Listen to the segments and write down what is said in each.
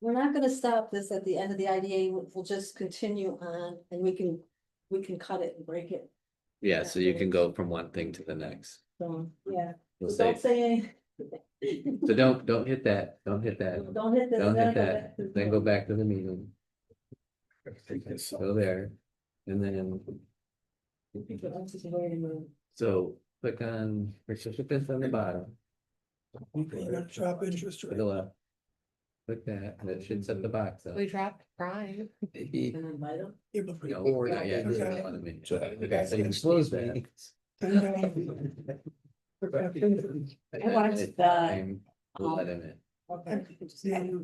we're not gonna stop this at the end of the IDA, we'll just continue on and we can cut it and break it. Yeah, so you can go from one thing to the next. So, yeah, We'll so say, don't say anything. so don't hit that, don't hit that, Don't hit this. don't then hit go that, back to- then go back to the meeting. Go there, and then, so click on participants on the bottom. You're gonna drop interest To rate. the left. Click that, and it should set the box up. We dropped Brian. Maybe, And invite them. Yeah, but no, before not yet, that, it's okay. not on the menu. So- Okay, so you can close that. I watched the, We'll let him in. Okay.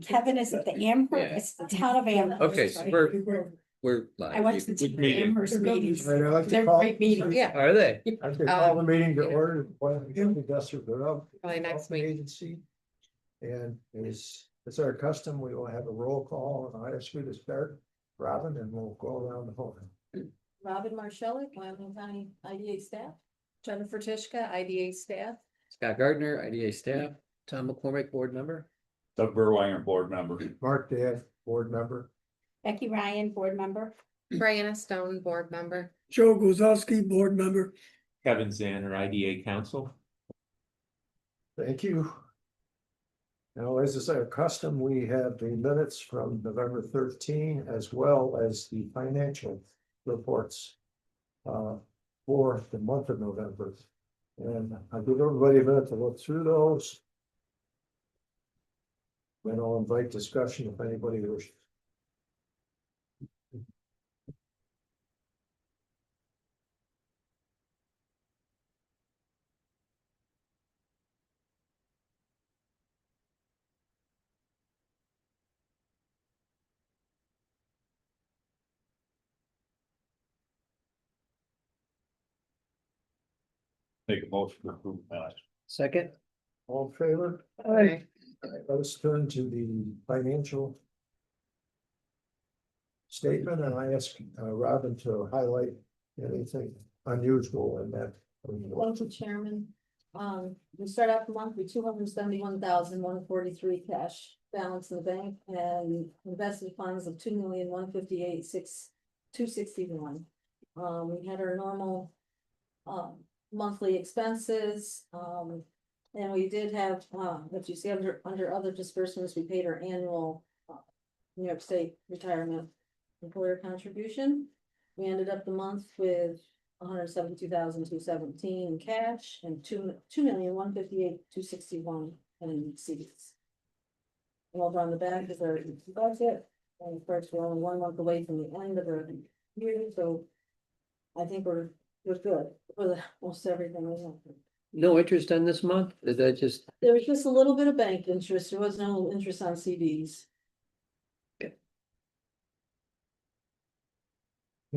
Kevin, is it the Amherst? Yeah. It's the town of Amherst. Okay, so right? we're live. I watched the You- town of Amherst meetings. Right, I'd like to They're call- great meetings. Yeah, Are they? I could call the meeting to order, Probably next week. Agency. And it's our custom, we will have a roll call, and I ask you to start, Robin, and we'll go around the horn. Robin Marshall, Wyoming County IDA staff. Jennifer Tishka, IDA staff. Scott Gardner, IDA staff, Tom McCormick, board member. Doug Burwanger, board member. Mark Dad, board member. Becky Ryan, board member. Brianna Stone, board member. Joe Gozowski, board member. Kevin Zanner, IDA council. Thank you. Now, as is our custom, we have the minutes from November 13, as well as the financial reports for the month of November. And I'll give everybody a minute to look through those. Then I'll invite discussion if anybody wishes. Make a motion to approve minutes. Second. All in favor? Aye. Let's turn to the financial statement, and I ask Robin to highlight anything unusual in that. Thank you, Chairman. We start out the month with 271,143 cash balance in the bank and invested funds of 2,158,261. We had our normal monthly expenses, and we did have, if you see under other disbursements, we paid our annual New York State retirement employer contribution. We ended up the month with 172,217 in cash and 2,158,261 in CDs. And over on the back is our budget, and of course, we're only 1 month away from the end of the year, so I think we're good for most everything we have. No interest on this month? Did that just? There was just a little bit of bank interest, there was no interest on CDs.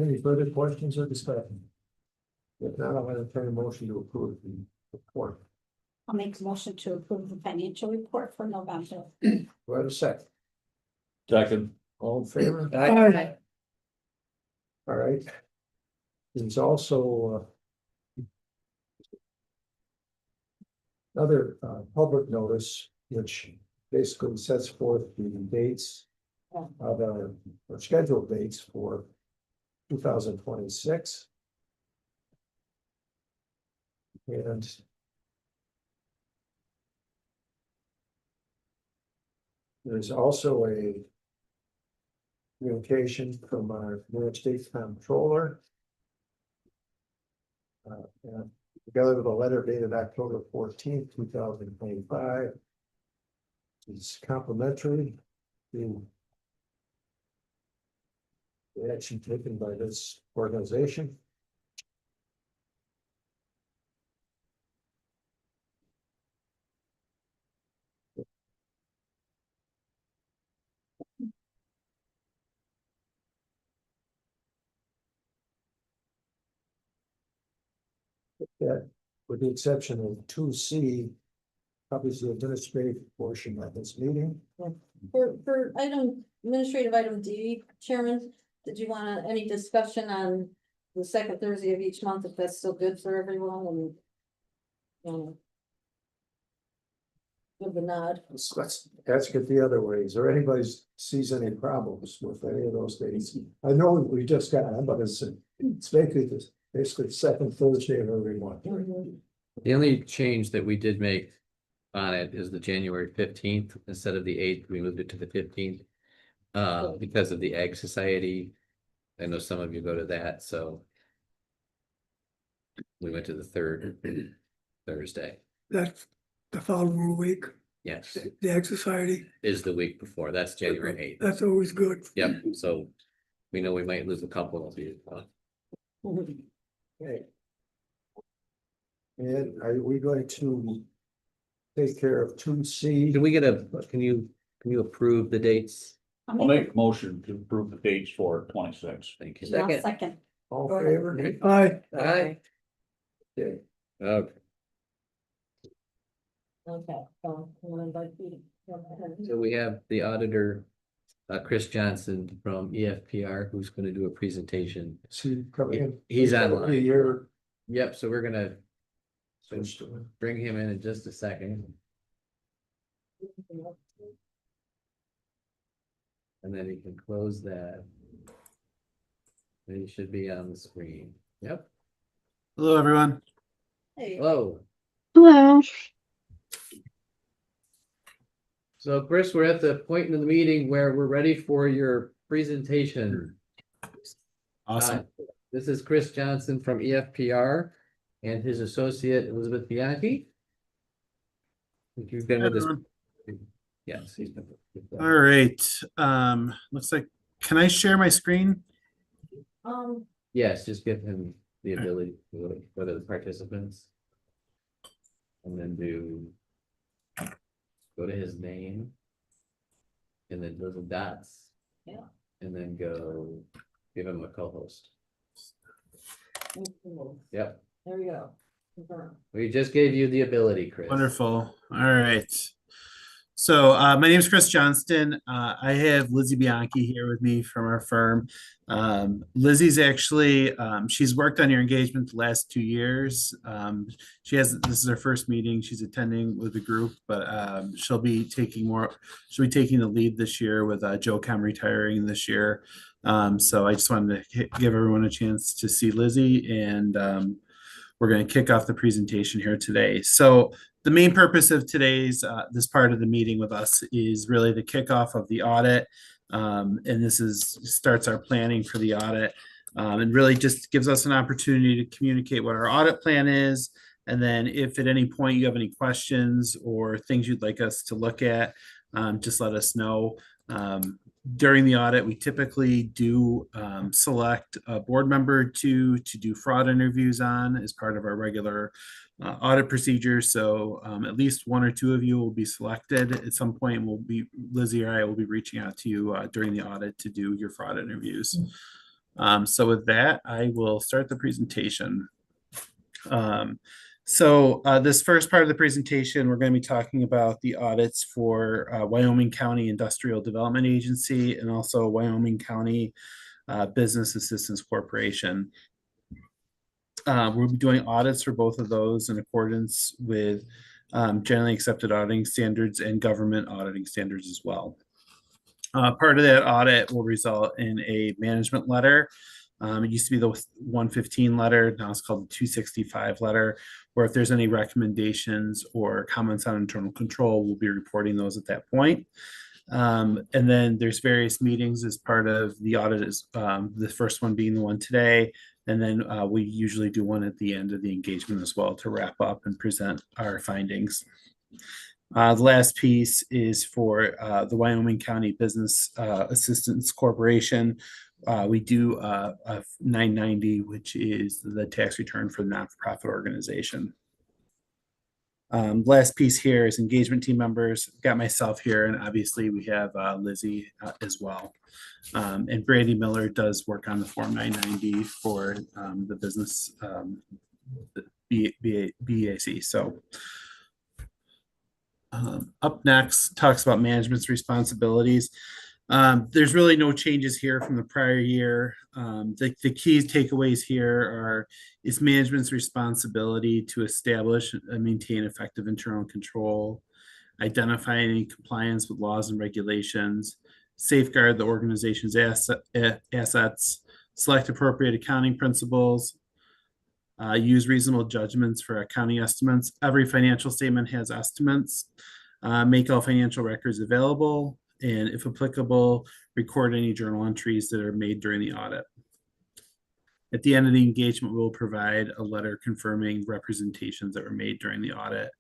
Any further questions or discussion? If not, I'll entertain a motion to approve the report. I'll make a motion to approve the financial report for November. Do I have a second? Second. All in favor? Aye. All right. There's also another public notice, which basically sets forth the dates of our scheduled dates for 2026. And there's also a communication from our New York State Comptroller. And together with a letter dated October 14th, 2025. It's complimentary to the action taken by this organization. That, with the exception of 2C, covers the administrative portion of this meeting. For administrative item D, Chairman, did you want any discussion on the second Thursday of each month, if that's still good for everyone and? give the nod. Let's ask it the other way. Is there anybody sees any problems with any of those days? I know we just got on, but it's basically the second Thursday of every month. The only change that we did make on it is the January 15th instead of the 8th, we moved it to the 15th. Because of the Ag Society. I know some of you go to that, so. We went to the third Thursday. That's the following week, Yes, the Ag Society. is the week before. That's January 8th. That's always good. Yep, so we know we might lose a couple of you. Okay. And are we going to take care of 2C? Can we get can you approve the dates? I'll make a motion to approve the dates for 26. Thank you. Second. All in favor? Aye. Aye. Okay. Okay, Okay, I'm gonna invite you to go ahead. so we have the auditor, Chris Johnson from EFPR, who's gonna do a presentation. See, coming in. He's online. Every year. Yep, so we're gonna Switch to it. bring him in just a second, and then he can close that. And he should be on the screen. Yep. Hello, everyone. Hey, Hello. Hello. So Chris, we're at the point in the meeting where we're ready for your presentation. Awesome. This is Chris Johnson from EFPR and his associate Elizabeth Bianchi. I think you've been with us. Everyone. Yes, he's been. All right. Looks like, can I share my screen? Yes, just give him the ability to go to the participants. And then go to his name. And then little dots. Yeah. And then give him a co-host. Yep, there we go. Confirm. we just gave you the ability, Chris. Wonderful. All right. So my name is Chris Johnston. I have Lizzie Bianchi here with me from our firm. Lizzie's actually, she's worked on your engagement the last 2 years. This is her first meeting. She's attending with the group, but she'll be taking the lead this year with Joe Cam retiring this year. So I just wanted to give everyone a chance to see Lizzie, and we're going to kick off the presentation here today. So the main purpose of today's this part of the meeting with us is really the kickoff of the audit. And this starts our planning for the audit, and really just gives us an opportunity to communicate what our audit plan is. And then if at any point you have any questions or things you'd like us to look at, just let us know. During the audit, we typically do select a board member to do fraud interviews on as part of our regular audit procedure. So at least one or two of you will be selected at some point. Lizzie or I will be reaching out to you during the audit to do your fraud interviews. So with that, I will start the presentation. So this first part of the presentation, we're going to be talking about the audits for Wyoming County Industrial Development Agency and also Wyoming County Business Assistance Corporation. We'll be doing audits for both of those in accordance with generally accepted auditing standards and government auditing standards as well. Part of that audit will result in a management letter. It used to be the 115 letter, now it's called the 265 letter, where if there's any recommendations or comments on internal control, we'll be reporting those at that point. And then there's various meetings as part of the audit, the first one being the one today. And then we usually do one at the end of the engagement as well to wrap up and present our findings. The last piece is for the Wyoming County Business Assistance Corporation. We do a 990, which is the tax return for the not-for-profit organization. Last piece here is engagement team members. Got myself here, and obviously we have Lizzie as well. And Brandy Miller does work on the Form 990 for the business BAC. So up next talks about management's responsibilities. There's really no changes here from the prior year. The key takeaways here is management's responsibility to establish and maintain effective internal control, identify any compliance with laws and regulations, safeguard the organization's assets, select appropriate accounting principles, use reasonable judgments for accounting estimates. Every financial statement has estimates. Make all financial records available, and if applicable, record any journal entries that are made during the audit. At the end of the engagement, we'll provide a letter confirming representations that were made during the audit.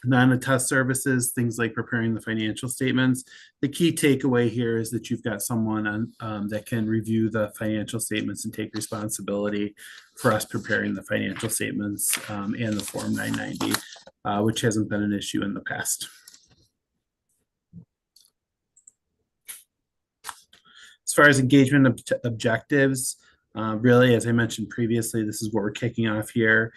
Non-attest services, things like preparing the financial statements. The key takeaway here is that you've got someone on that can review the financial statements and take responsibility for us preparing the financial statements and the Form 990, which hasn't been an issue in the past. As far as engagement objectives, really, as I mentioned previously, this is what we're kicking off here.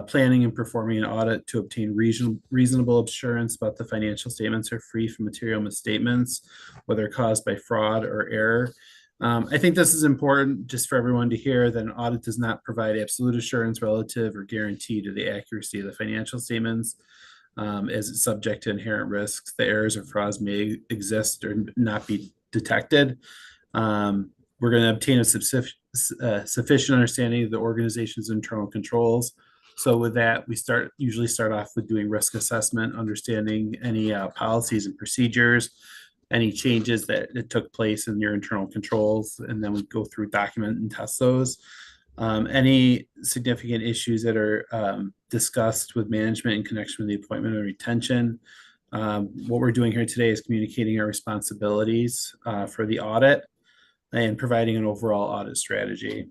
Planning and performing an audit to obtain reasonable assurance about the financial statements are free from material misstatements, whether caused by fraud or error. I think this is important just for everyone to hear that an audit does not provide absolute assurance relative or guarantee to the accuracy of the financial statements, as it's subject to inherent risks. The errors or frauds may exist or not be detected. We're going to obtain a sufficient understanding of the organization's internal controls. So with that, we usually start off with doing risk assessment, understanding any policies and procedures, any changes that took place in your internal controls, and then we go through, document, and test those. Any significant issues that are discussed with management in connection with the appointment or retention. What we're doing here today is communicating our responsibilities for the audit and providing an overall audit strategy.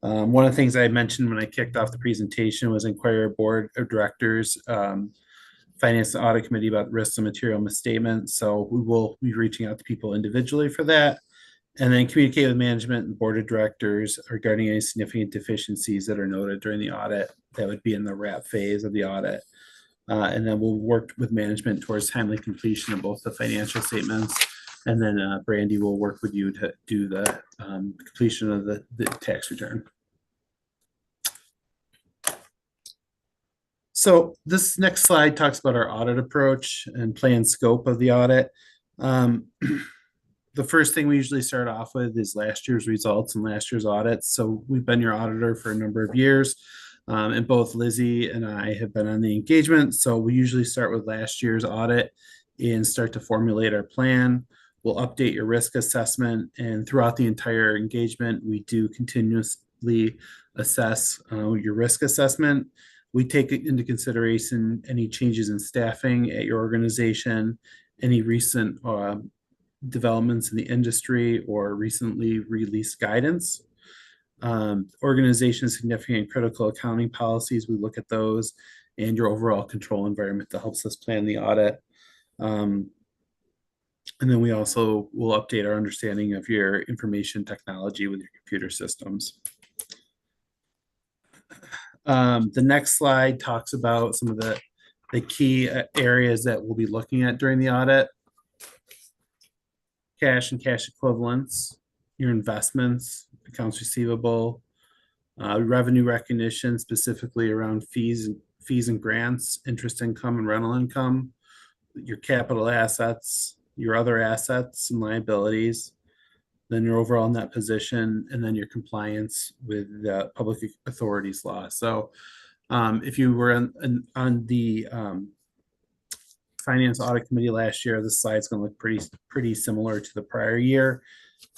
One of the things I mentioned when I kicked off the presentation was inquire board of directors, finance and audit committee about risks and material misstatements. So we will be reaching out to people individually for that, and then communicate with management and board of directors regarding any significant deficiencies that are noted during the audit. That would be in the wrap phase of the audit. And then we'll work with management towards timely completion of both the financial statements. And then Brandy will work with you to do the completion of the tax return. So this next slide talks about our audit approach and planned scope of the audit. The first thing we usually start off with is last year's results and last year's audits. So we've been your auditor for a number of years, and both Lizzie and I have been on the engagement. So we usually start with last year's audit and start to formulate our plan. We'll update your risk assessment, and throughout the entire engagement, we do continuously assess your risk assessment. We take into consideration any changes in staffing at your organization, any recent developments in the industry, or recently released guidance. Organization significant critical accounting policies, we look at those, and your overall control environment that helps us plan the audit. And then we also will update our understanding of your information technology with your computer systems. The next slide talks about some of the key areas that we'll be looking at during the audit. Cash and cash equivalents, your investments, accounts receivable, revenue recognition, specifically around fees and grants, interest income and rental income, your capital assets, your other assets and liabilities, then your overall net position, and then your compliance with the public authorities law. So if you were on the finance audit committee last year, this slide's going to look pretty similar to the prior year.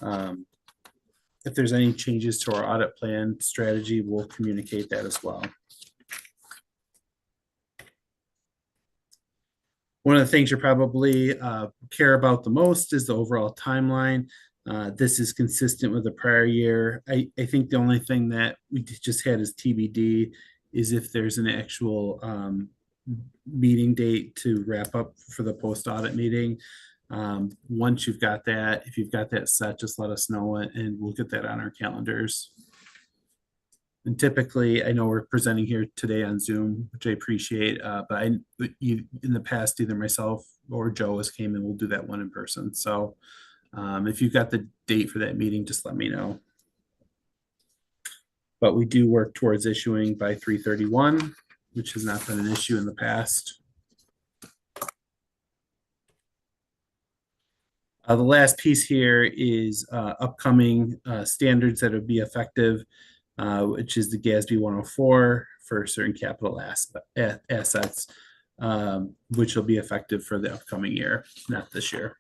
If there's any changes to our audit plan strategy, we'll communicate that as well. One of the things you probably care about the most is the overall timeline. This is consistent with the prior year. I think the only thing that we just had as TBD is if there's an actual meeting date to wrap up for the post-audit meeting. Once you've got that, if you've got that set, just let us know it and we'll get that on our calendars. And typically, I know we're presenting here today on Zoom, which I appreciate, but in the past, either myself or Joe has came and we'll do that one in person. So if you've got the date for that meeting, just let me know. But we do work towards issuing by 3/31. which has not been an issue in the past. The last piece here is upcoming standards that would be effective, which is the GASB 104 for certain capital assets, which will be effective for the upcoming year, not this year.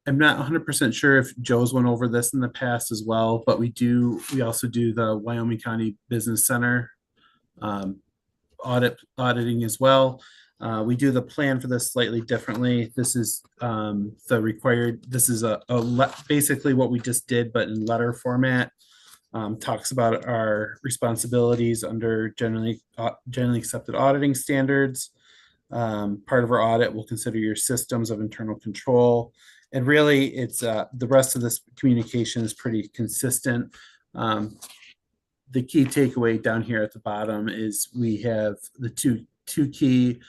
I'm not 100% sure if Joe's went over this in the past as well, but we also do the Wyoming County Business Center auditing as well. We do the plan for this slightly differently. This is basically what we just did, but in letter format. Talks about our responsibilities under generally accepted auditing standards. Part of our audit will consider your systems of internal control. And really, it's the rest of this communication is pretty consistent. The key takeaway down here at the bottom is we have the two key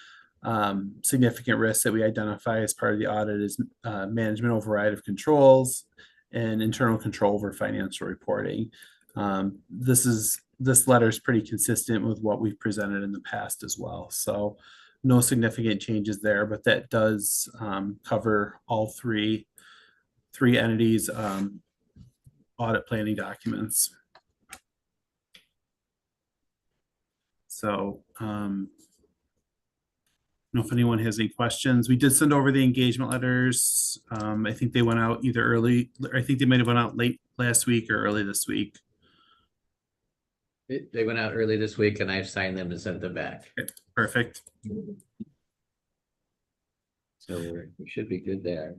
significant risks that we identify as part of the audit is management override of controls and internal control over financial reporting. This letter is pretty consistent with what we've presented in the past as well. So no significant changes there, but that does cover all three entities' audit planning documents. So I don't know if anyone has any questions. We did send over the engagement letters. I think they went out either early, I think they might have went out late last week or early this week. They went out early this week and I've signed them and sent them back. Perfect. So we should be good there.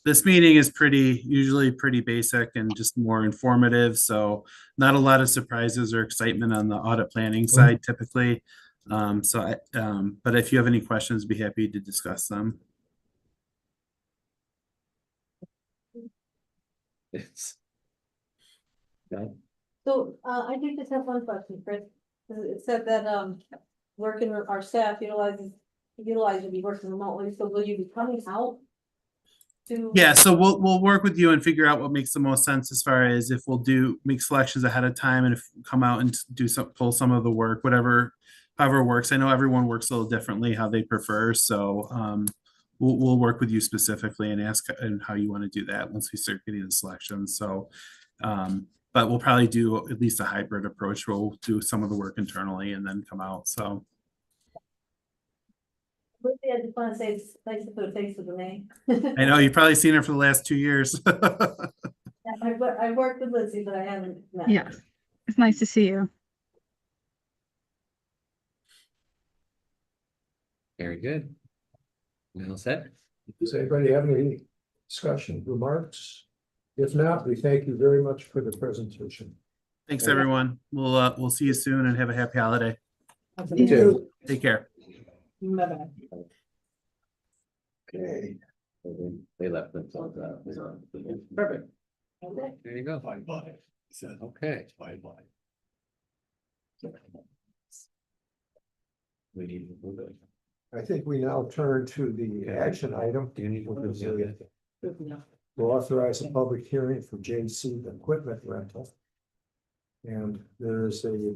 This meeting is usually pretty basic and just more informative. So not a lot of surprises or excitement on the audit planning side typically. But if you have any questions, be happy to discuss them. It's. Okay. So, I did just have one question, Chris. It said that, working with our staff utilize will be working remotely, so will you be coming out to? Yeah, so we'll work with you and figure out what makes the most sense as far as if we'll make selections ahead of time and if come out and pull some of the work, however works. I know everyone works a little differently how they prefer, so we'll work with you specifically and ask and how you want to do that once we start getting the selections. So but we'll probably do at least a hybrid approach where we'll do some of the work internally and then come out. So I just want to say it's nice to put a face with the name. I know you've probably seen her for the last 2 years. I worked with Lizzie, but I haven't met. Yeah, it's nice to see you. Very good. Well said. Does anybody have any discussion, remarks? If not, we thank you very much for the presentation. Thanks, everyone. We'll see you soon and have a happy holiday. You too. Take care. Bye-bye. Okay. They left themselves out. Perfect. Okay. There you go. Bye-bye. Okay. Bye-bye. We need to move it. I think we now turn to the action item. Do you need to move it? We'll authorize a public hearing for JC equipment rental. And there's a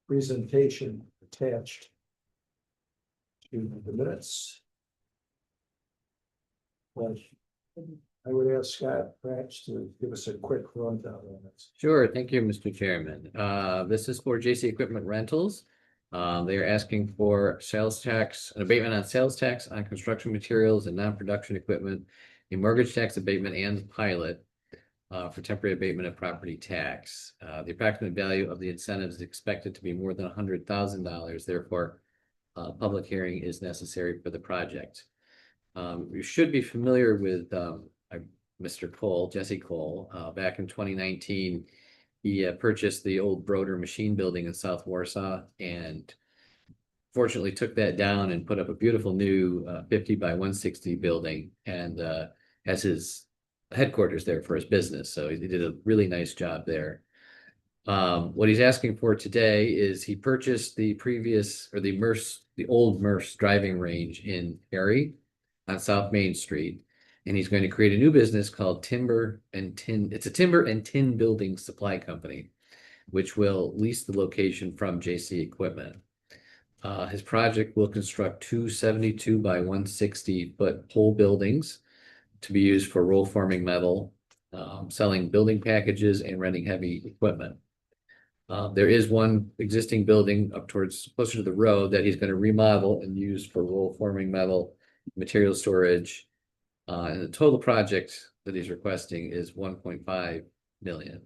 presentation attached to the minutes. Well, I would ask Scott perhaps to give us a quick rundown on this. Sure. Thank you, Mr. Chairman. This is for JC Equipment Rentals. They are asking for an abatement on sales tax on construction materials and non-production equipment, a mortgage tax abatement and pilot for temporary abatement of property tax. The approximate value of the incentives is expected to be more than $100,000. Therefore, public hearing is necessary for the project. You should be familiar with Mr. Cole, Jesse Cole. Back in 2019, he purchased the old Broder machine building in South Warsaw and fortunately took that down and put up a beautiful new 50 by 160 building and has his headquarters there for his business. So he did a really nice job there. What he's asking for today is he purchased the old Merce driving range in Perry on South Main Street. And he's going to create a new business called Timber and Tin. It's a timber and tin building supply company, which will lease the location from JC Equipment. His project will construct two 72 by 160-foot pole buildings to be used for roll forming metal, selling building packages and renting heavy equipment. There is one existing building up towards closer to the road that he's going to remodel and use for roll forming metal, material storage. And the total project that he's requesting is 1.5 million.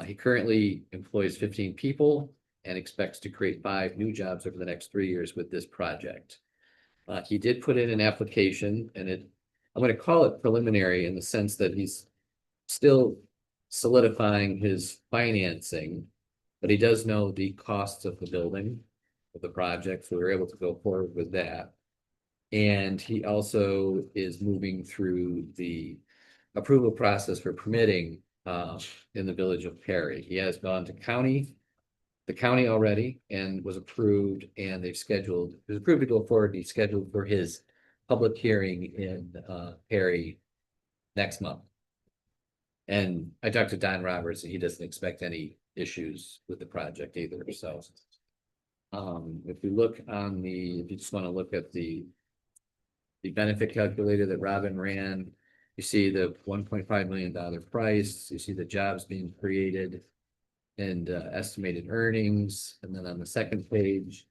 He currently employs 15 people and expects to create 5 new jobs over the next 3 years with this project. He did put in an application, and I'm going to call it preliminary in the sense that he's still solidifying his financing, but he does know the costs of the building, of the project, so we were able to go forward with that. And he also is moving through the approval process for permitting in the village of Perry. He has gone to the county already, and was approved, and it was approved to go forward. He's scheduled for his public hearing in Perry next month. And I talked to Don Roberts, and he doesn't expect any issues with the project either, so. If you just want to look at the benefit calculator that Robin ran, you see the $1.5 million price, you see the jobs being created and estimated earnings. And then on the second page,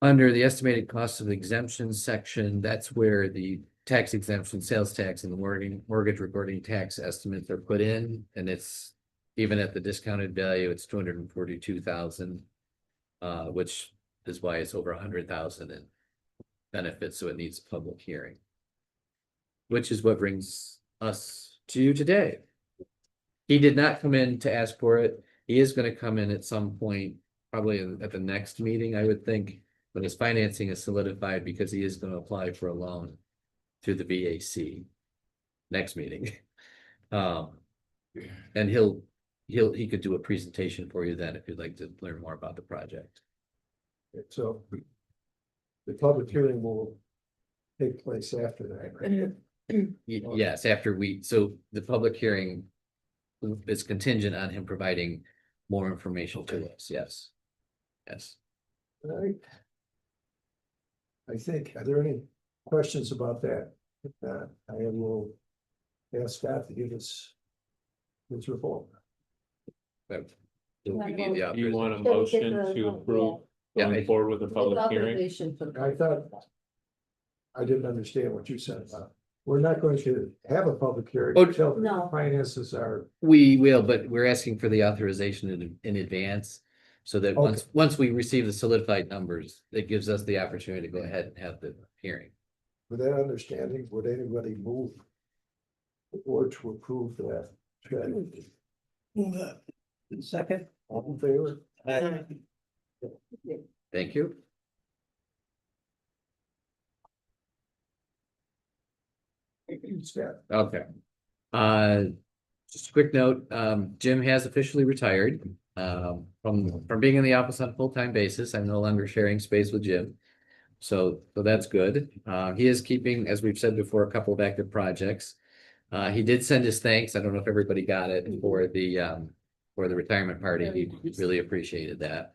under the estimated costs of exemptions section, that's where the tax exemption, sales tax, and the mortgage recording tax estimates are put in. And it's even at the discounted value, it's 242,000, which is why it's over 100,000 in benefits. So it needs a public hearing, which is what brings us to you today. He did not come in to ask for it. He is going to come in at some point, probably at the next meeting, I would think, when his financing is solidified, because he is going to apply for a loan through the VAC next meeting. And he could do a presentation for you then if you'd like to learn more about the project. So the public hearing will take place after that, right? Yes, so the public hearing is contingent on him providing more information to us. Yes. Yes. All right. I think, are there any questions about that? I will ask Scott to give us his report. Do we need the Do you want a authorization? motion to approve Yeah. going forward with the public hearing? Authorization for the- I thought, I didn't understand what you said about, we're not going to have a public hearing Oh, until the no. finances are. We will, but we're asking for the authorization in advance. So that Okay. once we receive the solidified numbers, it gives us the opportunity to go ahead and have the hearing. With that understanding, would anybody move the board to approve that strategy? Move that. Second. All in favor? Thank you. Scott. Okay. Just a quick note, Jim has officially retired from being in the office on a full-time basis. I'm no longer sharing space with Jim. So that's good. He is keeping, as we've said before, a couple of active projects. He did send his thanks. I don't know if everybody got it for the retirement party. He really appreciated that.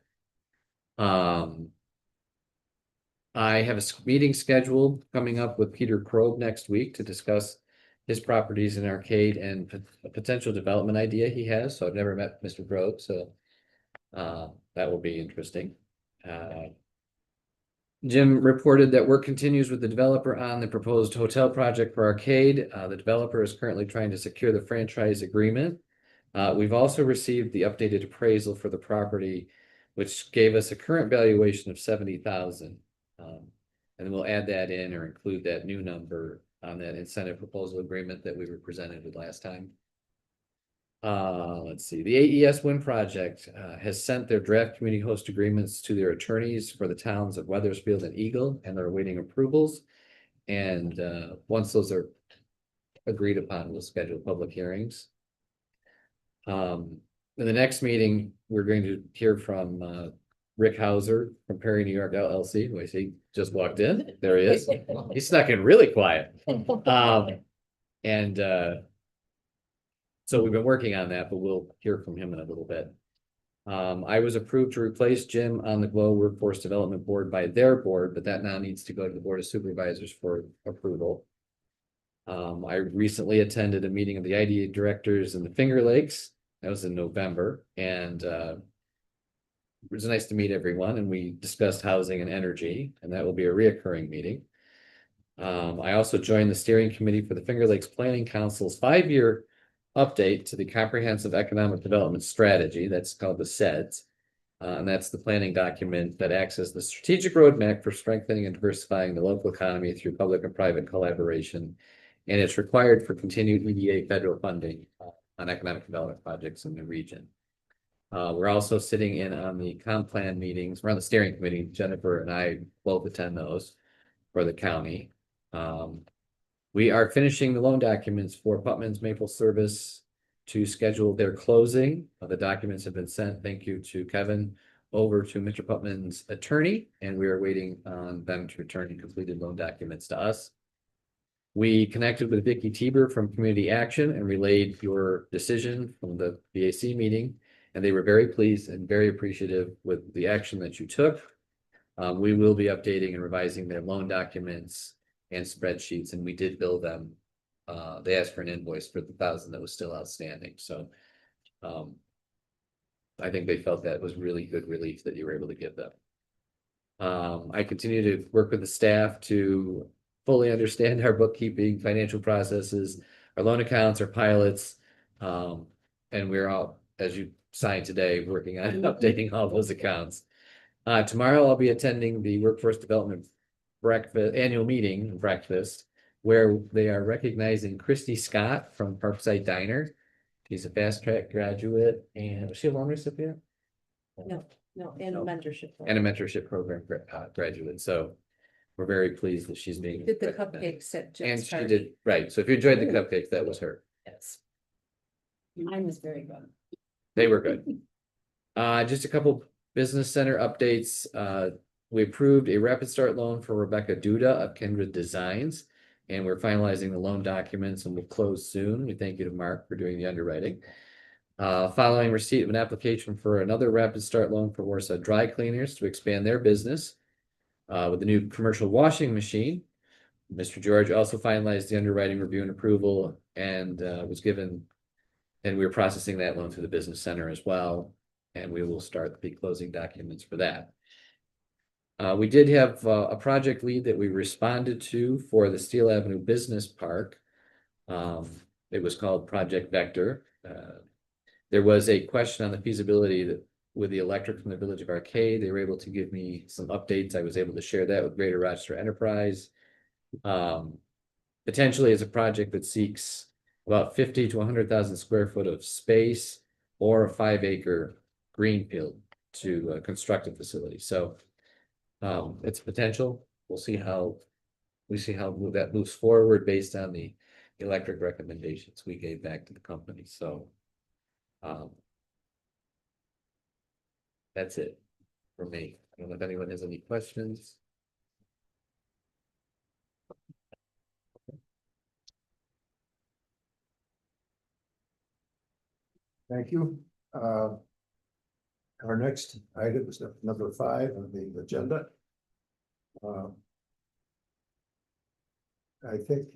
I have a meeting scheduled coming up with Peter Krob next week to discuss his properties in Arcade and a potential development idea he has. So I've never met Mr. Krob, so that will be interesting. Jim reported that work continues with the developer on the proposed hotel project for Arcade. The developer is currently trying to secure the franchise agreement. We've also received the updated appraisal for the property, which gave us a current valuation of 70,000. And we'll add that in or include that new number on that incentive proposal agreement that we were presented with last time. Let's see, the AES Wind Project has sent their draft community host agreements to their attorneys for the towns of Weathersfield and Eagle, and they're awaiting approvals. And once those are agreed upon, we'll schedule public hearings. In the next meeting, we're going to hear from Rick Hauser from Perry, New York LLC, who I see just walked in. There he is. He snuck in really quiet. And so we've been working on that, but we'll hear from him in a little bit. I was approved to replace Jim on the Glow Workforce Development Board by their board, but that now needs to go to the Board of Supervisors for approval. I recently attended a meeting of the IDA directors in the Finger Lakes. That was in November, and it was nice to meet everyone, and we discussed housing and energy, and that will be a reoccurring meeting. I also joined the steering committee for the Finger Lakes Planning Council's 5-year update to the Comprehensive Economic Development Strategy. That's called the SEDS. And that's the planning document that acts as the strategic roadmap for strengthening and diversifying the local economy through public and private collaboration. And it's required for continued EDA federal funding on economic development projects in the region. We're also sitting in on the comp plan meetings. We're on the steering committee. Jennifer and I both attend those for the county. We are finishing the loan documents for Putman's Maple Service to schedule their closing. The documents have been sent. Thank you to Kevin over to Mr. Putman's attorney, and we are waiting on them to return the completed loan documents to us. We connected with Vicki Tieber from Community Action and relayed your decision from the BAC meeting, and they were very pleased and very appreciative with the action that you took. We will be updating and revising their loan documents and spreadsheets, and we did bill them. They asked for an invoice for the $1,000 that was still outstanding, so I think they felt that was really good relief that you were able to give them. I continue to work with the staff to fully understand our bookkeeping, financial processes, our loan accounts, our pilots, and we're all, as you signed today, working on updating all those accounts. Tomorrow I'll be attending the Workforce Development annual meeting breakfast, where they are recognizing Christy Scott from Parkside Diner. She's a fast track graduate, and was she a loan recipient? No, and a mentorship. And a mentorship program graduate. So we're very pleased that she's being Did the recognized. cupcakes at And Jim's she party. did, right. So if you enjoyed the cupcakes, that was her. Yes. Mine was very good. They were good. Just a couple business center updates. We approved a rapid start loan for Rebecca Duda of Kindred Designs, and we're finalizing the loan documents and we'll close soon. We thank you to Mark for doing the underwriting. Following receipt of an application for another rapid start loan for Warsaw Dry Cleaners to expand their business with the new commercial washing machine. Mr. George also finalized the underwriting review and approval and was given, and we're processing that loan through the business center as well. And we will start the closing documents for that. We did have a project lead that we responded to for the Steel Avenue Business Park. It was called Project Vector. There was a question on the feasibility that with the electric from the Village of Arcade. They were able to give me some updates. I was able to share that with Greater Rochester Enterprise. Potentially as a project that seeks about 50 to 100,000 square foot of space or a 5-acre greenfield to construct a facility. So it's potential. We'll see how that moves forward based on the electric recommendations we gave back to the company. So that's it for me. I don't know if anyone has any questions. Thank you. Our next item is number 5 on the agenda. I think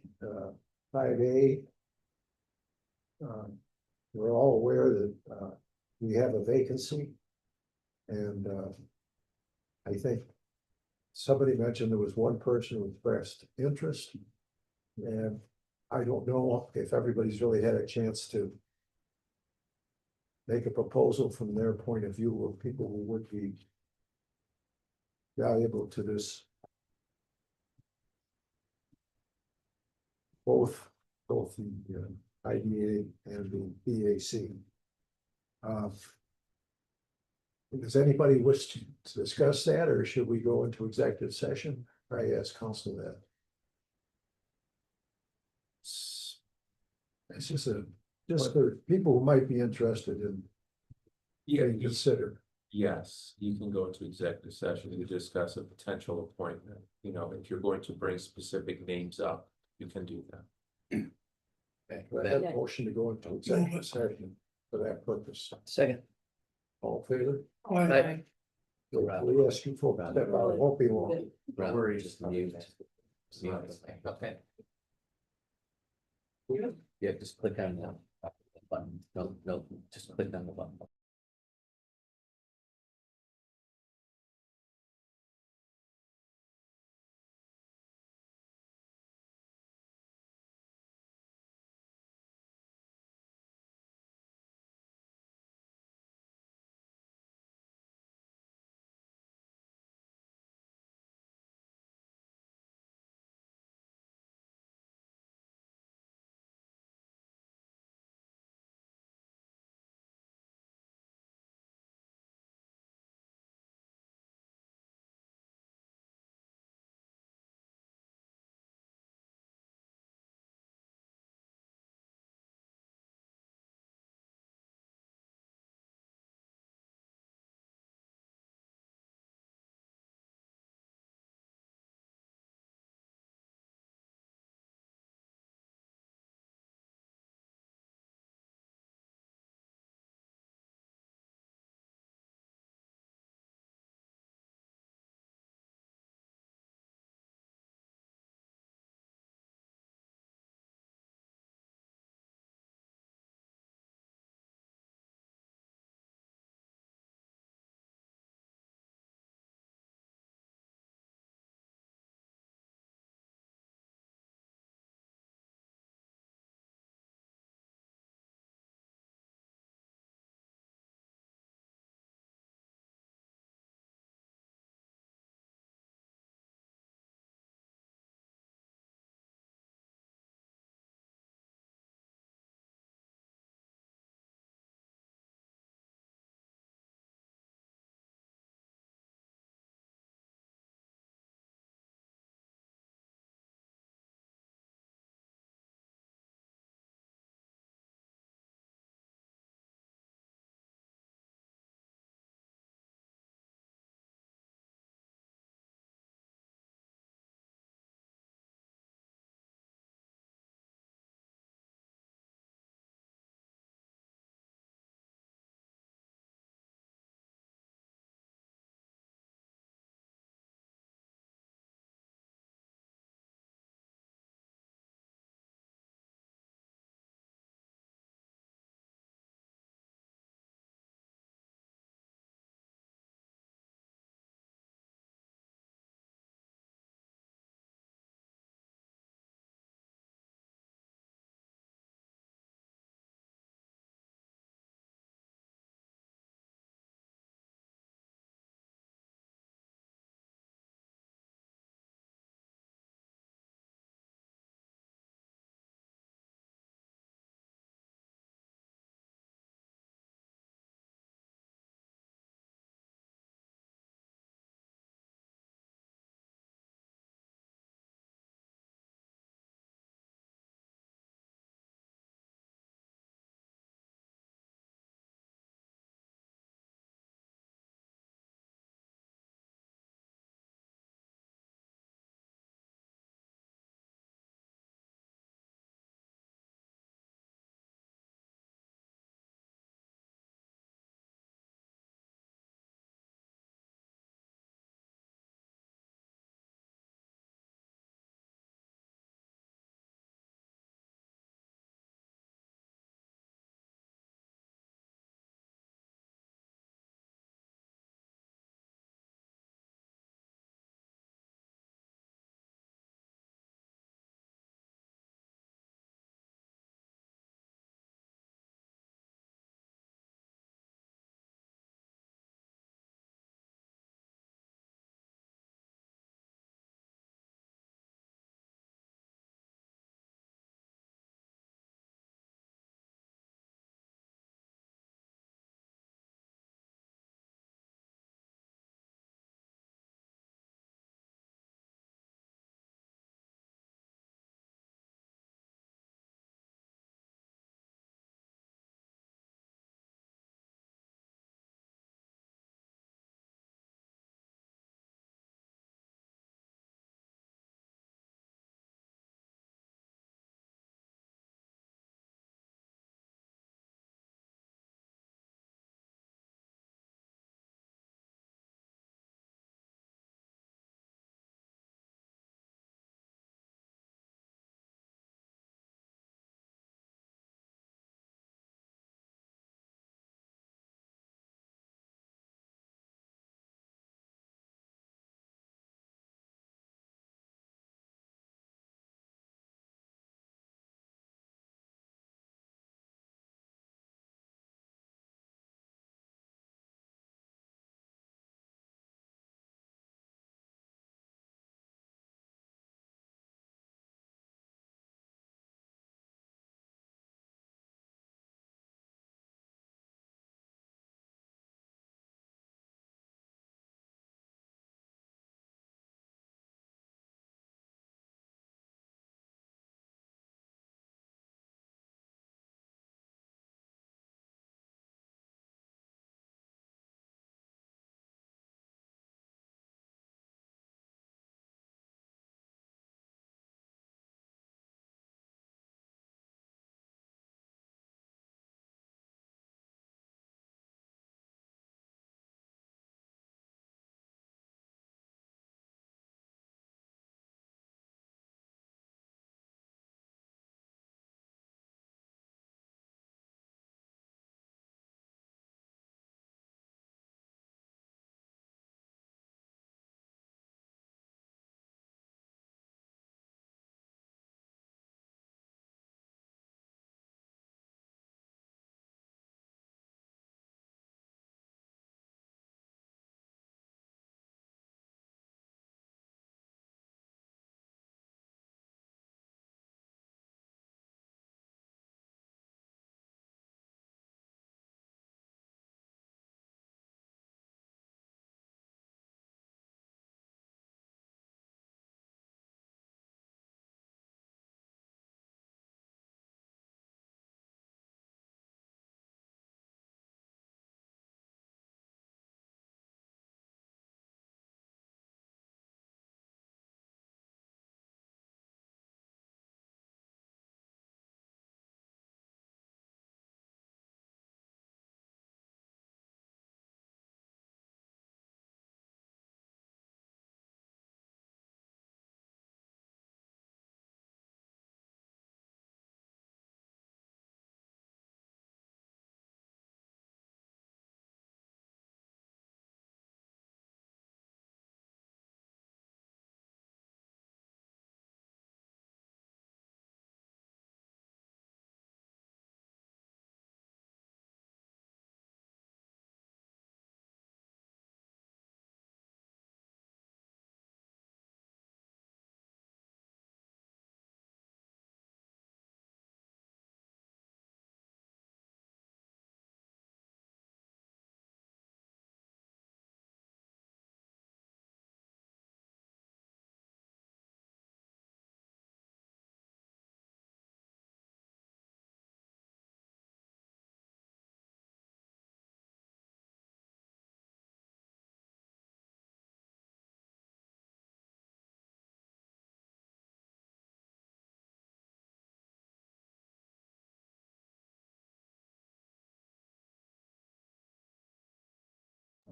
5A, we're all aware that we have a vacancy. And I think somebody mentioned there was one person who expressed interest. And I don't know if everybody's really had a chance to make a proposal from their point of view of people who would be valuable to this. Both the IDA and the BAC. Does anybody wish to discuss that, or should we go into executive session? I ask counsel that. It's just for people who might be interested in getting considered. yes, you can go into executive session to discuss a potential appointment. You know, if you're going to bring specific names up, you can do that. Okay, I have a motion to go into executive session for that purpose. Second. All in favor? Aye. We ask you for that, it won't be long. Robert, just mute. Okay. Yeah, just click on the button. No, just click on the button.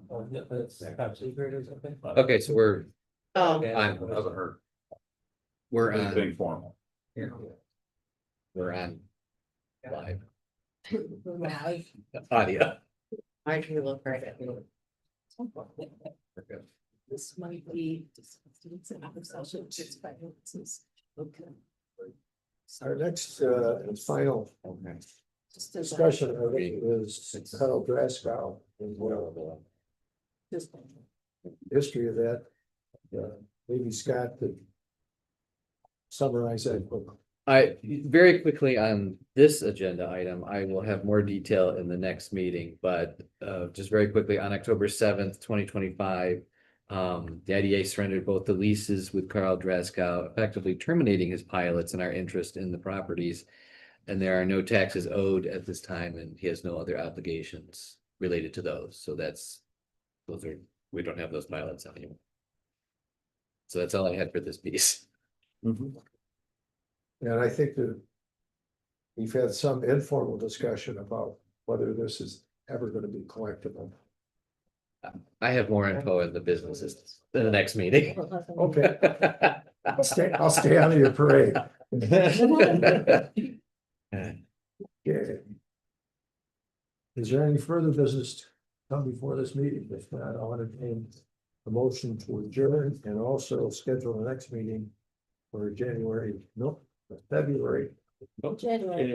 Top secret or something? Okay, so we're Oh, on, Doesn't hurt. we're Anything on, formal. we're on live wow. audio. I can look right at me. This might be. Okay. Our next and final discussion of it is Carl Draskow and well, history of that. Maybe Scott could summarize that quickly. I, very quickly on this agenda item, I will have more detail in the next meeting, but just very quickly, on October 7th, 2025. The IDA surrendered both the leases with Carl Draskow, effectively terminating his pilots and our interest in the properties. And there are no taxes owed at this time, and he has no other obligations related to those. So we don't have those pilots anymore. So that's all I had for this piece. And I think that we've had some informal discussion about whether this is ever going to be collectible. I have more info in the businesses in the next meeting. Okay, I'll stay out of your parade. Okay. Is there any further business to come before this meeting? If not, I'll entertain a motion to adjourn and also schedule the next meeting for February. January.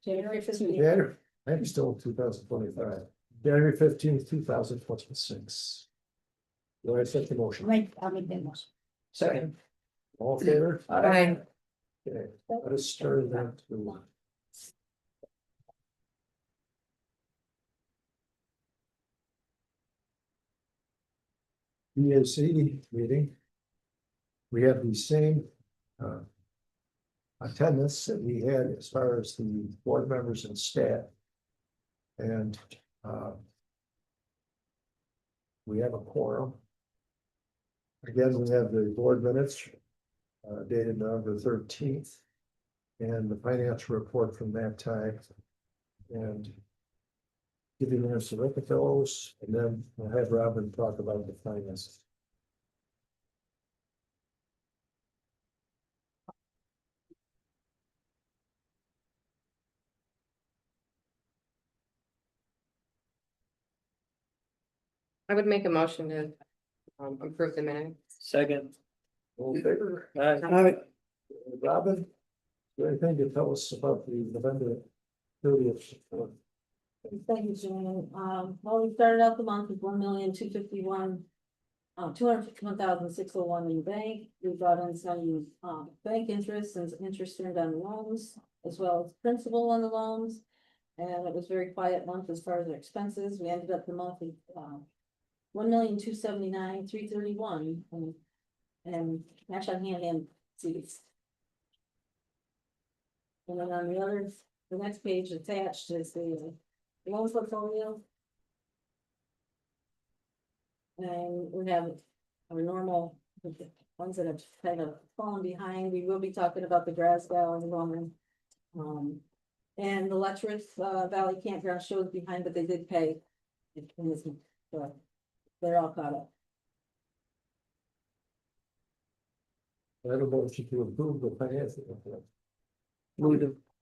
January 15th. January, I'm still in 2025. January 15th, 2026. Do I accept the motion? I'll make that motion. Second. All in favor? Aye. Okay, let us turn that to. BAC meeting. We have the same attendance that we had as far as the board members and staff. And we have a quorum. Again, we have the board minutes dated November 13th. And the financial report from that time. And giving us a look at those, and then we'll have Robin talk about the finances. I would make a motion to approve the minutes. Second. All in favor? Aye. Robin, is there anything to tell us about the November 30th? Thank you, Joanne. Well, we started out the month with 251,601 in the bank. We brought in some bank interest and interest earned on loans, as well as principal on the loans. And it was a very quiet month as far as our expenses. We ended up the month with 1,279,331 and cash on hand and seats. And then on the next page attached is the loan portfolio. And we have our normal ones that have kind of fallen behind. We will be talking about the Grasdale and Roman. And the Letchworth Valley Campground shows behind, but they did pay. In this, so they're all caught up. I don't know if you can approve the financial report.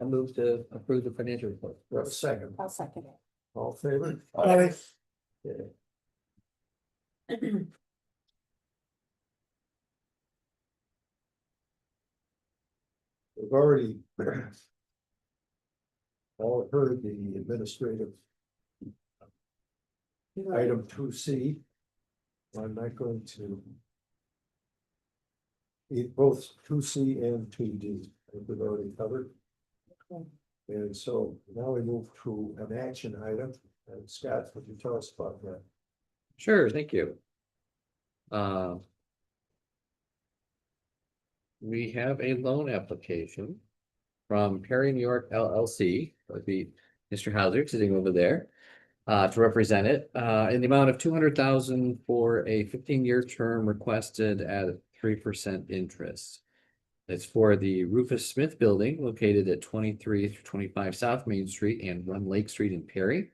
I move to approve the financial report. We have a second. I'll second it. All in favor? Aye. Okay. We've already all heard the administrative item 2C. I'm not going to eat both 2C and 2D. I think we've already covered. Okay. And so now we move to an action item. And Scott, would you tell us about that? Sure, thank you. We have a loan application from Perry New York LLC, that would be Mr. Hauser sitting over there, to represent it, in the amount of 200,000 for a 15-year term requested at 3% interest. It's for the Rufus Smith Building located at 23 through 25 South Main Street and 1 Lake Street in Perry.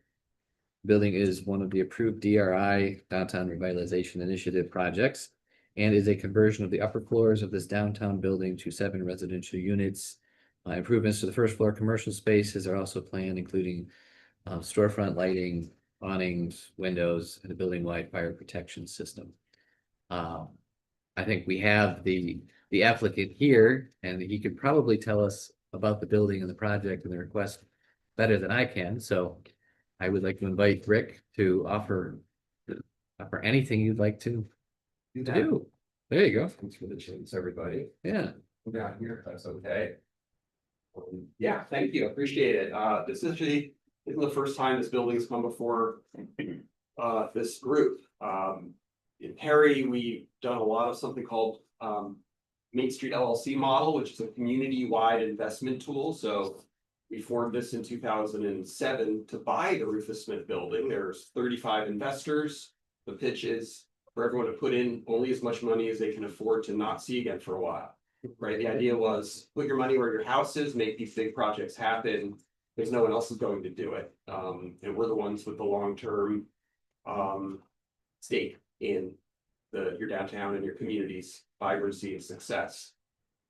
Building is one of the approved DRI Downtown Revitalization Initiative projects and is a conversion of the upper floors of this downtown building to 7 residential units. Improvements to the first floor commercial spaces are also planned, including storefront lighting, awnings, windows, and a building-wide fire protection system. I think we have the applicant here, and he could probably tell us about the building and the project and the request better than I can. So I would like to invite Rick to offer anything you'd like to do. There you go. Thanks for the chance, everybody. Yeah. Down here, if that's okay. Yeah, thank you. Appreciate it. This is actually isn't the first time this building's come before this group. In Perry, we've done a lot of something called Main Street LLC model, which is a community-wide investment tool. So we formed this in 2007 to buy the Rufus Smith building. There's 35 investors. The pitch is for everyone to put in only as much money as they can afford to not see again for a while. Right? The idea was put your money where your house is, make these big projects happen. There's no one else who's going to do it. And we're the ones with the long-term stake in your downtown and your community's vibrancy and success.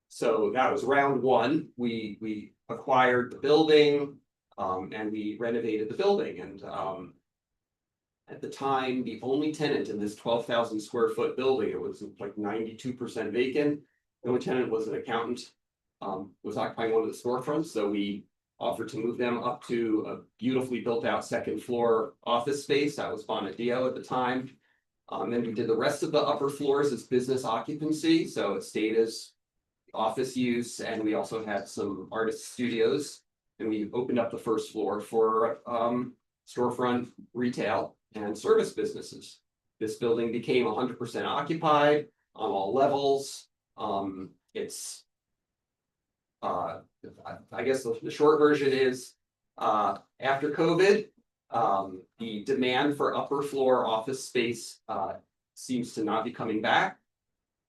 So that was round one. We acquired the building and we renovated the building. And at the time, the only tenant in this 12,000 square foot building, it was like 92% vacant. The only tenant was an accountant, was occupying one of the storefronts. So we offered to move them up to a beautifully built out second floor office space. That was Bonadio at the time. Then we did the rest of the upper floors as business occupancy. So it stayed as office use. And we also had some artist studios. And we opened up the first floor for storefront, retail, and service businesses. This building became 100% occupied on all levels. I guess the short version is after COVID, the demand for upper floor office space seems to not be coming back.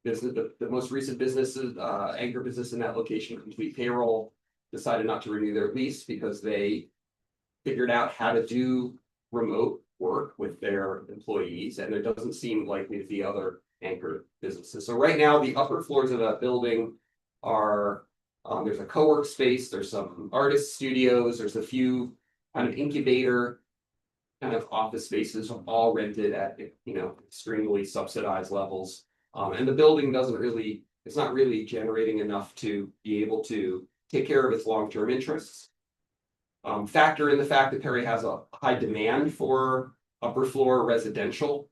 The most recent businesses, anchor business in that location, Complete Payroll, decided not to renew their lease because they figured out how to do remote work with their employees, and there doesn't seem likely to be other anchor businesses. So right now, the upper floors of that building are there's a co-work space, there's some artist studios, there's a few kind of incubator kind of office spaces, all rented at extremely subsidized levels. And the building it's not really generating enough to be able to take care of its long-term interests. Factor in the fact that Perry has a high demand for upper floor residential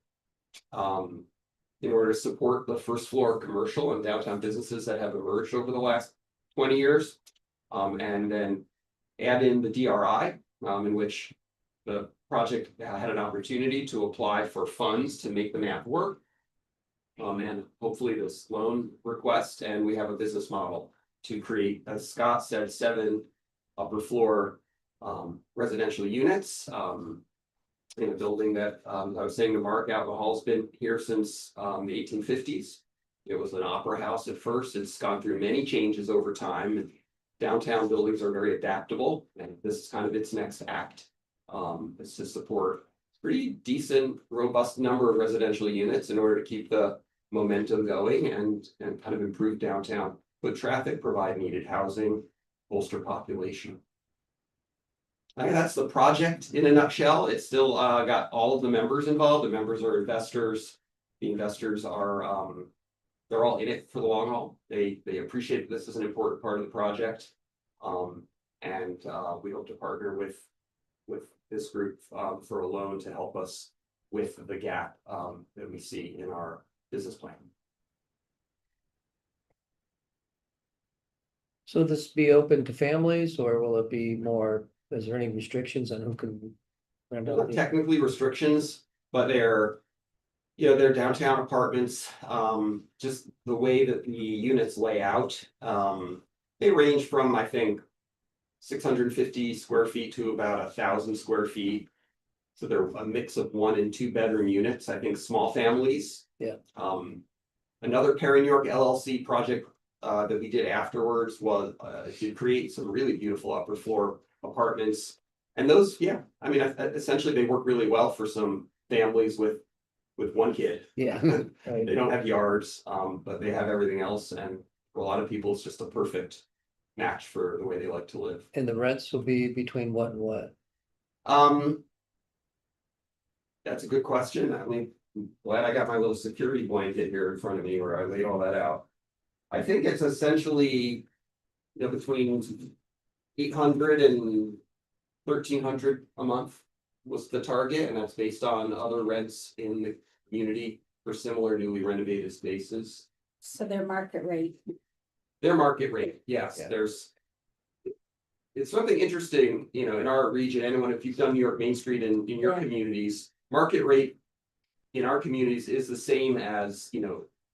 in order to support the first floor commercial and downtown businesses that have emerged over the last 20 years. And then add in the DRI, in which the project had an opportunity to apply for funds to make the math work. And hopefully this loan request, and we have a business model to create, as Scott said, 7 upper floor residential units in a building that I was saying to Mark, alcohol's been here since the 1850s. It was an opera house at first. It's gone through many changes over time. And downtown buildings are very adaptable, and this is kind of its next act. It's to support pretty decent, robust number of residential units in order to keep the momentum going and kind of improve downtown foot traffic, provide needed housing, bolster population. That's the project in a nutshell. It's still got all of the members involved. The members are investors. The investors are they're all in it for the long haul. They appreciate this is an important part of the project. And we hope to partner with this group for a loan to help us with the gap that we see in our business plan. So this be open to families, or will it be more, is there any restrictions on who can rent out? Not technically restrictions, but they're downtown apartments. Just the way that the units lay out, they range from, I think, 650 square feet to about 1,000 square feet. So they're a mix of 1 and 2 bedroom units, I think small families. Yeah. Another Perry New York LLC project that we did afterwards was to create some really beautiful upper floor apartments And those, yeah, I mean, essentially they work really well for some families with one kid. Yeah. They don't have yards, but they have everything else, and for a lot of people, it's just a perfect match for the way they like to live. And the rents will be between what and what? That's a good question. I mean, I'm glad I got my little security blanket here in front of me where I laid all that out. I think it's essentially, between 800 and 1,300 a month was the target, and that's based on other rents in the community for similar newly renovated spaces. So their market rate. Their market rate, yes, Yeah. it's something interesting, in our region, anyone, if you've done New York Main Street in your Yeah. communities, market rate in our communities is the same as,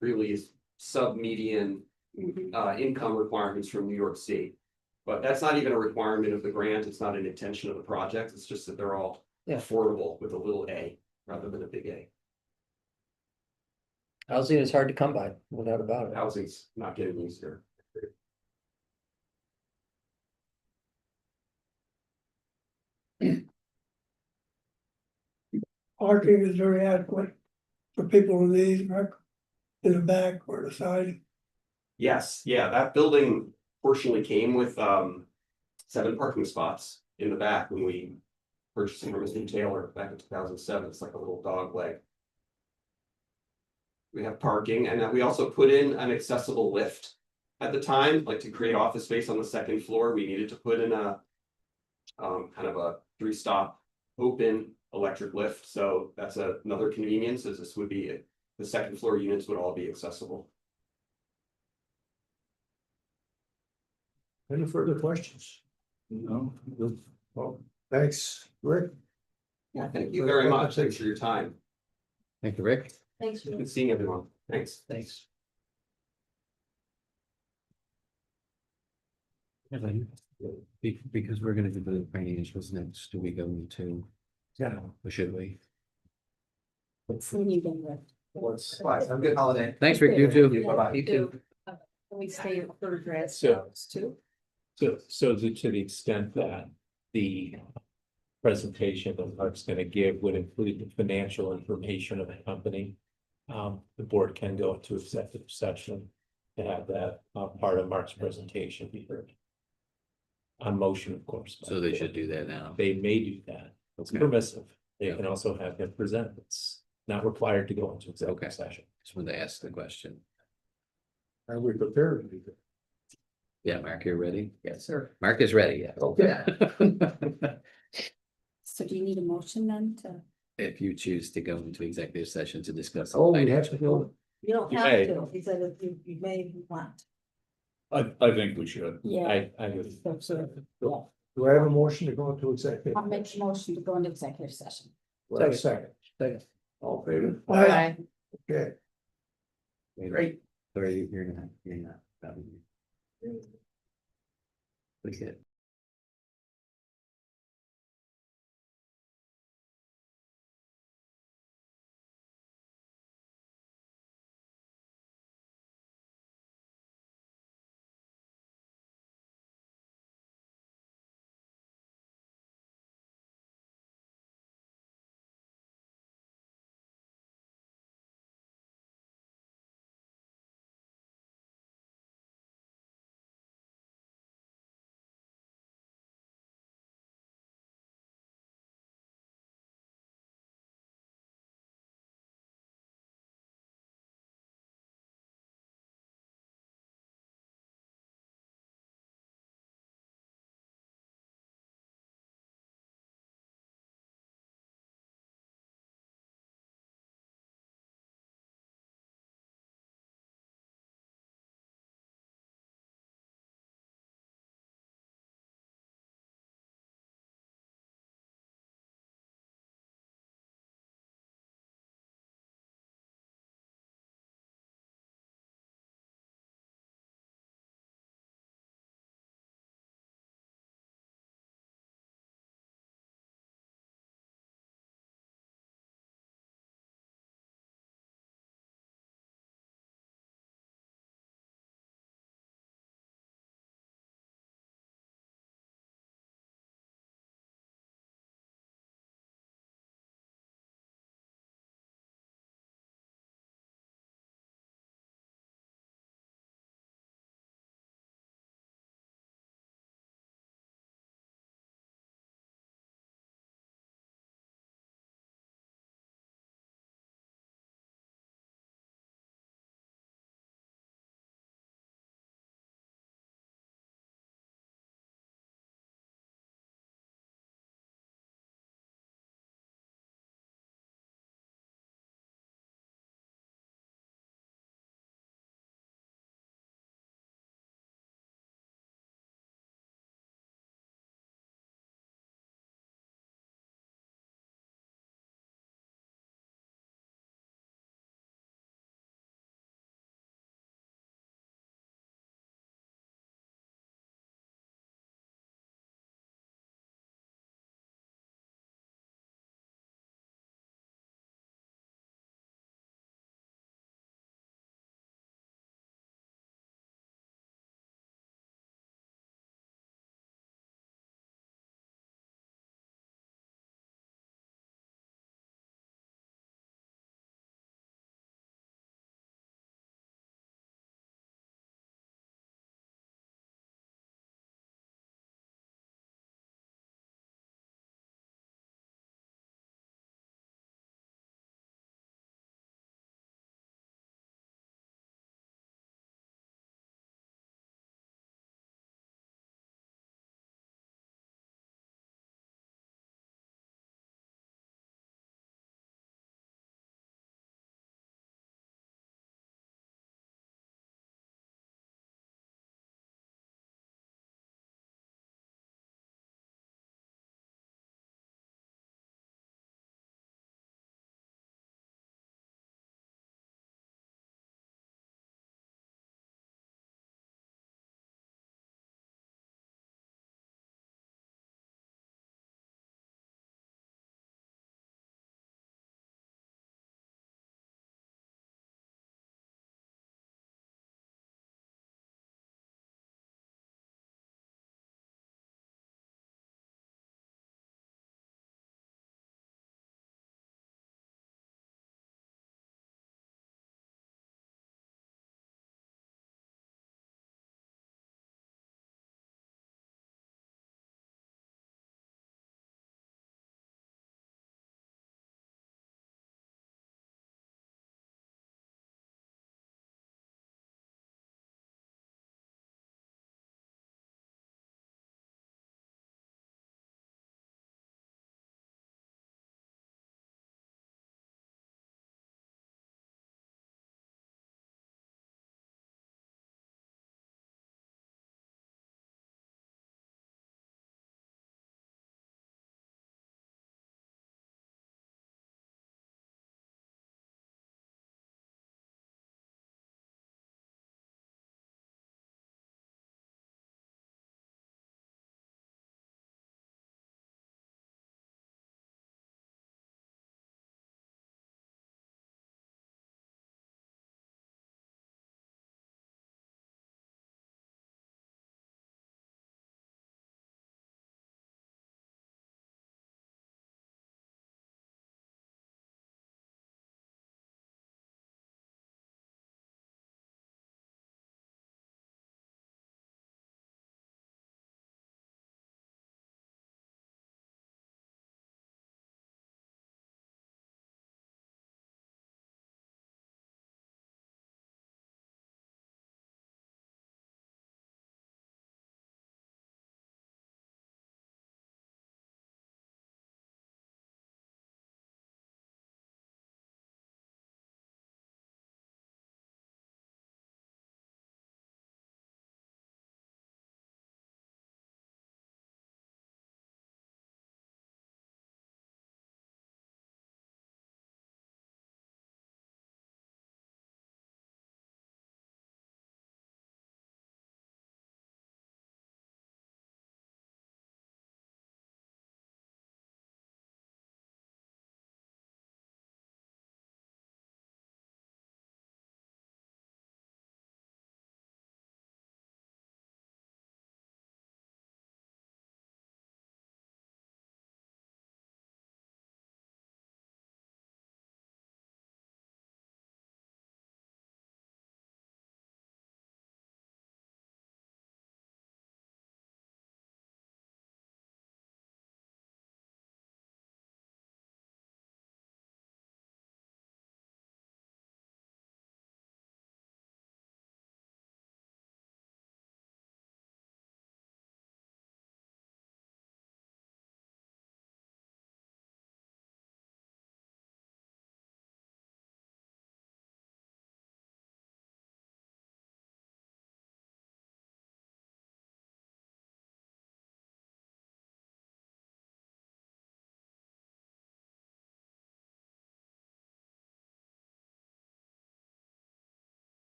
really is sub-median income requirements from New York State. But that's not even a requirement of the grant, it's not an intention of the project, it's just that they're all Yeah. affordable with a little a rather than a big A. Housing is hard to come by, without a doubt. Housing's not getting easier. Parking is very adequate for people with these, right? In the back or the side. Yes, yeah, that building fortunately came with 7 parking spots in the back when we purchased it from Mr. Taylor back in 2007. It's like a little dog leg. We have parking, and then we also put in an accessible lift. At the time, like to create office space on the 2nd floor, we needed to put in a kind of a 3-stop open electric lift. So that's another convenience, as this would be, the 2nd floor units would all be accessible. Any further questions? No. Well, thanks, Rick. Yeah, thank you very much. Thanks for your time. Thank you, Rick. Thanks. Good seeing everyone. Thanks. Thanks. Because we're gonna do the financials next, do we go into, Yeah. or should we? We need them with. Have a good holiday. Thanks, Rick, you too. Bye-bye. You too. We stay for grants So- too. So to the extent that the presentation that Mark's gonna give would include the financial information of the company, the board can go into executive session to have that part of Mark's presentation be heard. On motion, of course. So they should do that now. They may do that. It's Okay. permissive. They Yeah. can also have him present. It's not required to go into Okay. executive session. Just wanted to ask the question. Are we prepared to do that? Yeah, Mark, you're ready? Yes, sir. Mark is ready, yeah. Okay. So do you need a motion then to? If you choose to go into executive session to discuss. Oh, we have to go. You don't You have may. to, he said if you may want. I think we should. Yeah. I would. Do I have a motion to go into executive? I'll make a motion to go into executive session. Do I have a second? Second. All in favor? Bye. Okay. Great. Sorry, you're not. Pretty good.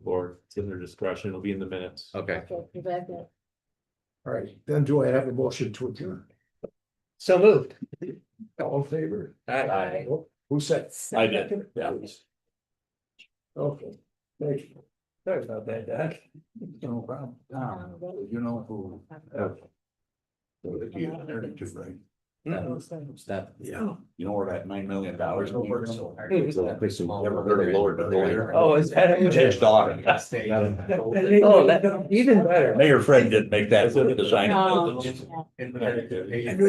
board. It's in their discretion. It'll be in the minutes. Okay. Okay, you're back there. All right, then do I have a motion to adjourn? So moved. All in favor? Aye. Who said? I did, yeah. Okay, thank you. Sorry about that, Doc. No problem. You know who? Step. Yeah. You know where that $9 million is? Hmm. Never heard of Lord Lawyer? Oh, is that? His daughter. Oh, that, even better. Mayor Fred didn't make that design. Oh, buildings. yeah. I